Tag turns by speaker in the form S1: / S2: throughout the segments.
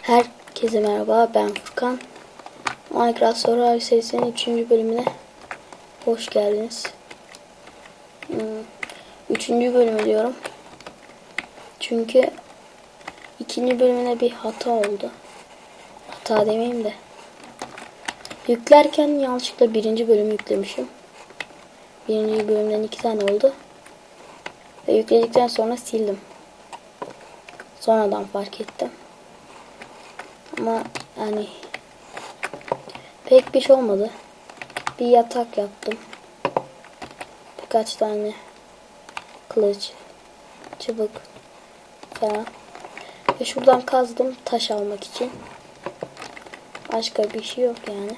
S1: Herkese merhaba, ben Furkan. Minecraft Survival serisinin 3. bölümüne hoş geldiniz. 3. bölümü diyorum. Çünkü 2. bölümüne bir hata oldu. Hata demeyeyim de. Yüklerken yanlışlıkla 1. bölümü yüklemişim. 1. bölümden 2 tane oldu. Ve yükledikten sonra sildim. Sonradan fark ettim. Ama yani pek bir şey olmadı. Bir yatak yaptım. Birkaç tane kılıç, çubuk falan. Ve şuradan kazdım taş almak için. Başka bir şey yok yani.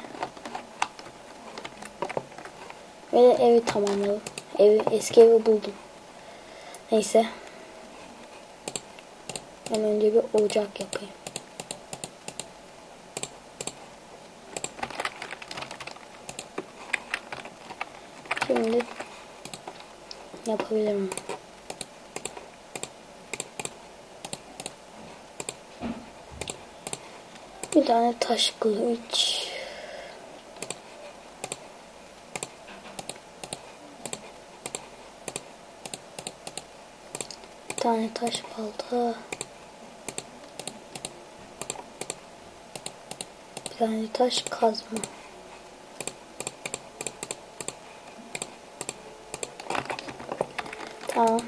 S1: Ve evi tamamladım. Eski evi buldum. Neyse. Ben önce bir ocak yapayım. Şimdi yapabilirim. Bir tane taş kılıç. Bir tane taş balta. Bir tane taş kazma. Tamam.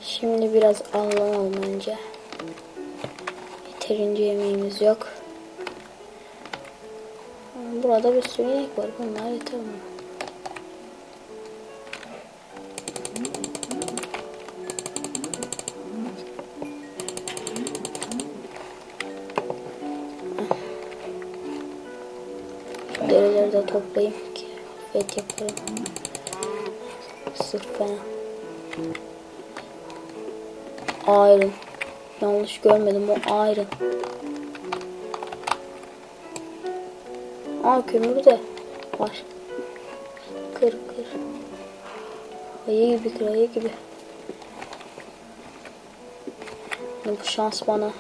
S1: Şimdi biraz avlanalım önce. Yeterince yemeğimiz yok. Burada bir sürü inek var. Bunlar yeter mi? Şu derileri de toplayayım ki et yaparım. Sırf fena. Iron. Yanlış görmedim, o iron. Kömür de var. Kır. Ayı gibi kır, ayı gibi. Bu şans bana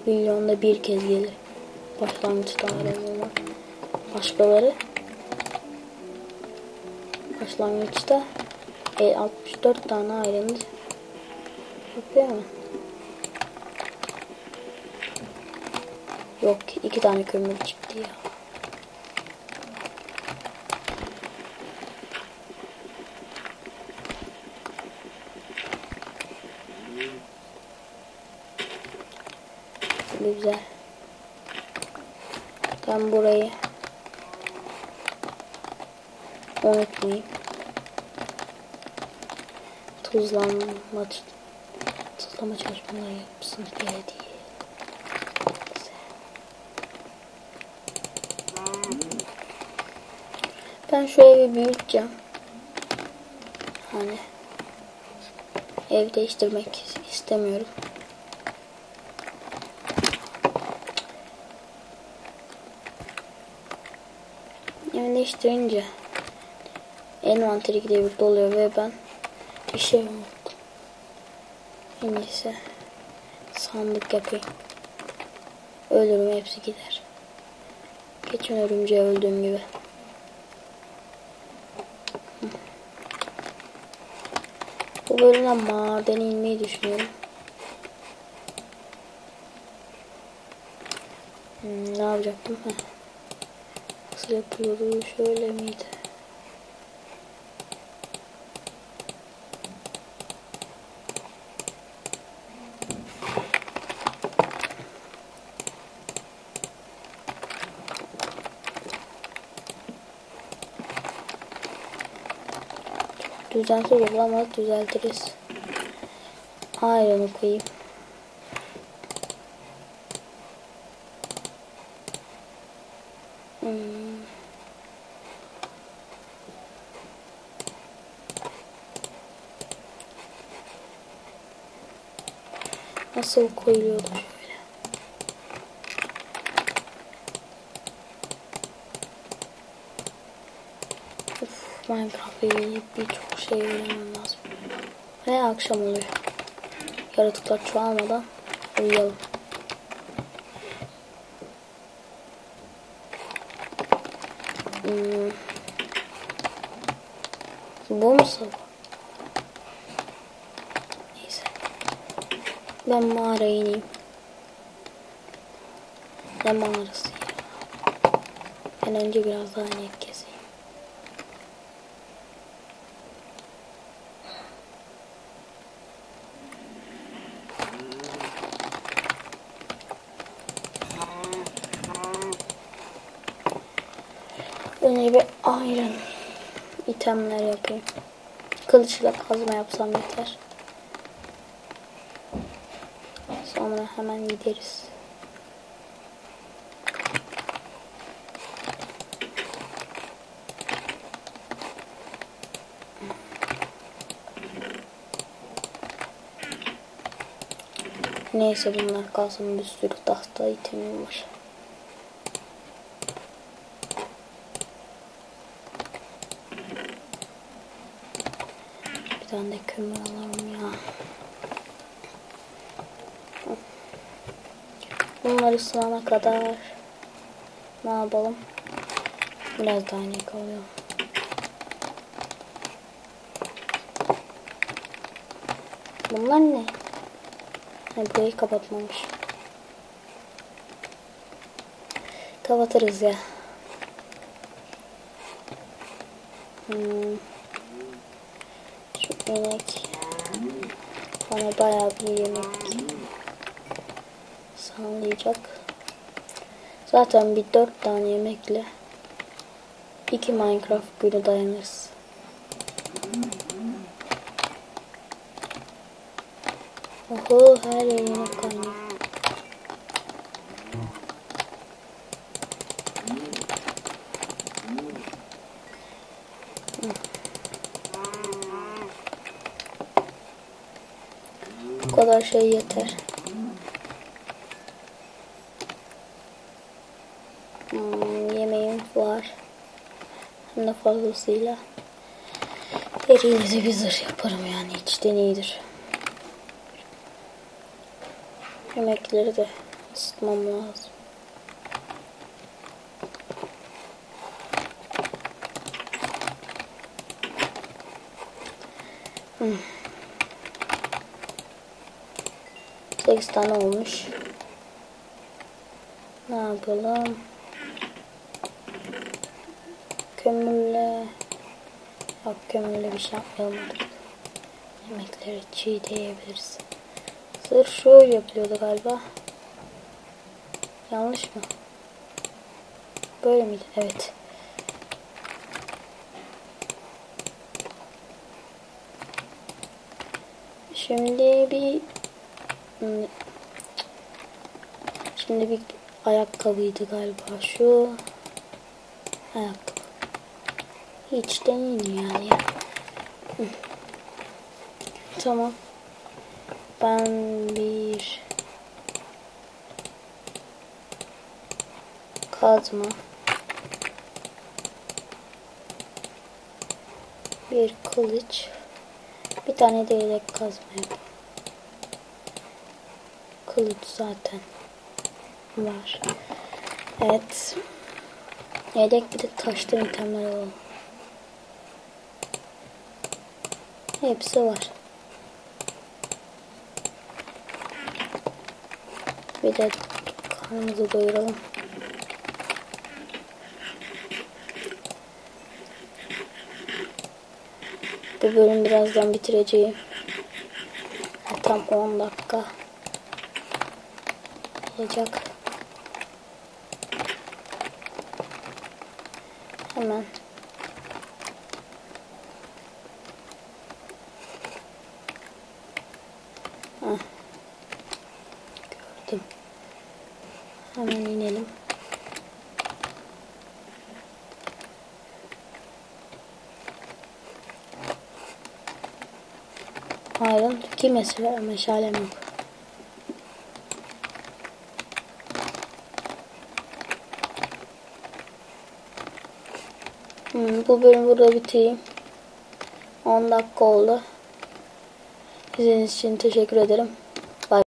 S1: milyonda bir kez gelir. Başlangıçta iron olmak. Başkaları başlangıçta 64 tane iron yapıyor mu? Yok, 2 tane kömür çıktı ya. Güzel. Ben burayı unutmayayım. Tuzlama çalışmaları yapsın diye değil. Ben şu evi büyüteceğim. Hani ev değiştirmek istemiyorum. Evi değiştirince envanteri gidip doluyor ve ben bir şey unuttum. En iyisi sandık yapayım. Ölürüm, hepsi gider. Geçen örümceği öldüğüm gibi. Bu bölümde madene inmeyi düşünüyorum. Ne yapacaktım? Nasıl yapıyordu? Şöyle miydi? Düzensiz olur ama düzeltiriz. Iron'u koyayım. Nasıl koyuluyordu şöyle. Minecraft'la ilgili birçok şey öğrenmem lazım. Ve akşam oluyor. Yaratıklar çoğalmadan uyuyalım. Bu mu sabah? Neyse. Ben mağaraya ineyim. Ne mağarası ya? Ben önce biraz daha net keseyim. Önce bir iron itemler yapayım. Kılıçla kazma yapsam yeter. Sonra hemen gideriz. Neyse bunlar kalsın, bir sürü tahta itemim var. Bir tane de kömür alalım ya. Bunları ısınana kadar ne yapalım? Biraz daha inek alıyorum. Bunlar ne? Burayı kapatmamış. Kapatırız ya. Şu inek bana bayağı bir yemek sağlayacak. Zaten bir 4 tane yemekle 2 Minecraft günü dayanırız. Oho, her yer yemek kaynıyor. Bu kadar şey yeter. Yemeğim var. Hem de fazlasıyla. Deriyle de bir zırh yaparım yani, içten iyidir. Yemekleri de ısıtmam lazım. Hmm. 8 tane olmuş. Ne yapalım? Kömürle... Yok, kömürle bir şey yapmayalım artık. Yemekleri çiğ de yiyebiliriz. Sırf şöyle yapılıyordu galiba. Yanlış mı? Böyle miydi? Evet. Şimdi bir ayakkabıydı galiba şu. Ayakkabı. Hiç deneyim yani. Tamam. Ben bir kazma, bir kılıç, bir tane de yelek kazma yapayım. Kılıç zaten var. Evet. Yelek, bir de taştan itemler alalım. Hepsi var. Bir de karnımızı doyuralım. Bu bölüm birazdan bitireceğim. Tam 10 dakika olacak. Hemen gördüm. Hemen inelim. Hayır, ki mesela meşalem yok. Bu bölümü burada bitireyim. 10 dakika oldu. İzlediğiniz için teşekkür ederim.